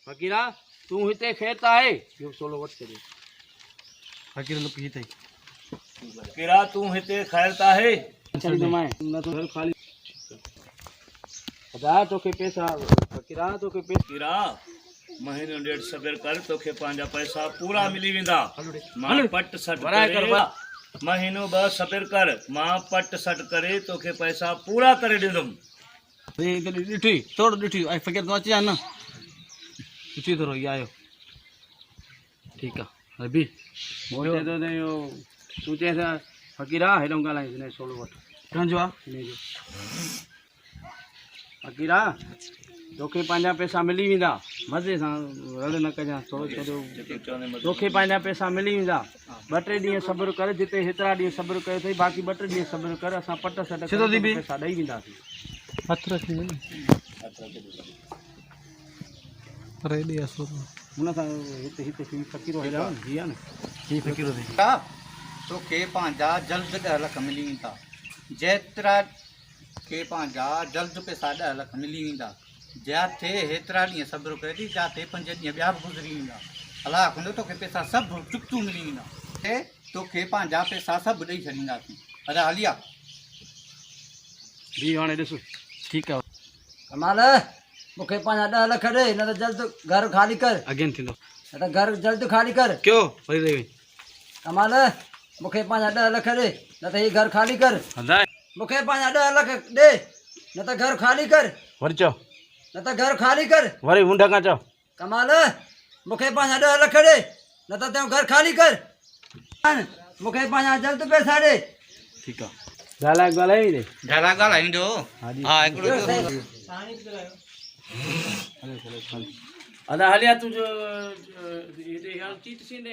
फकीरा तू हिते खेत आहे यो सोलो वट करे फकीर लोग हिते फकीरा तू हिते खैरता है चल जमाए न तो घर खाली अदा तो के पैसा फकीरा तो के पैसा फकीरा महीनो डेढ़ सबर कर तोखे पंहिंजा पैसा पूरा मिली वेंदा मां पट सट करे महीनो ब सबर कर मां पट सट करे तोखे पैसा पूरा करे ॾींदुमि ॾिठी थोरो ॾिठी ऐं फकीर तूं अची वञ न ॾिठी थोरो इहो आयो ठीकु आहे बि मोटे तो इहो तूं चएसि फकीरा हेॾो ॻाल्हाईं हिन सोलो वटि कंहिंजो आहे हिनजो फकीरा तोखे पंहिंजा पैसा मिली वेंदा मज़े सां रड़ न कजां थोरो थोरो तोखे पंहिंजा पैसा मिली वेंदा 2-3 ॾींहं सब्र कर जिते हेतिरा ॾींहं सब्र कयो अथई बाक़ी 2-3 ॾींहं सब्र कर असां पट सट करे पैसा ॾेई वेंदासीं हथ रखी हुन सां हिते हिते फ़कीरो हेॾा जी आहे न ही फ़कीरो तोखे पंहिंजा जल्द 10 लख मिली वेंदा जेतिरा खे पंहिंजा जल्द पैसा 10 लख मिली वेंदा जिते हेतिरा ॾींहं सब्र कयो जिते 5 ॾींहं ॿिया बि गुज़री वेंदा अलाह खंडो तोखे पैसा सभु चुकतू मिली वेंदा ऐं तोखे पंहिंजा पैसा सभु ॾेई छॾींदासीं अरे हलिया बि हाणे ॾिस ठीकु आहे कमाल मूंखे पंहिंजा 10 लख ॾे न त जल्द घर ख़ाली कर अगेन थींदो न त घर जल्द ख़ाली कर कयो वरी रही वई कमाल मूंखे पंहिंजा 10 लख ॾे न त हीउ घर ख़ाली कर हलाए मूंखे पंहिंजा 10 लख ॾे न त घर ख़ाली कर वरी चओ न त घर ख़ाली कर वरी मुंडा खां चओ कमाल मूंखे पंहिंजा 10 लख ॾे न त तूं घर ख़ाली कर मूंखे पंहिंजा जल्द पैसा ॾे ठीकु आहे ॻाल्हाई ॾे ॻाल्हाईंदो हा हिकिड़ो अदा हलिया तुंहिंजो चीट सींदे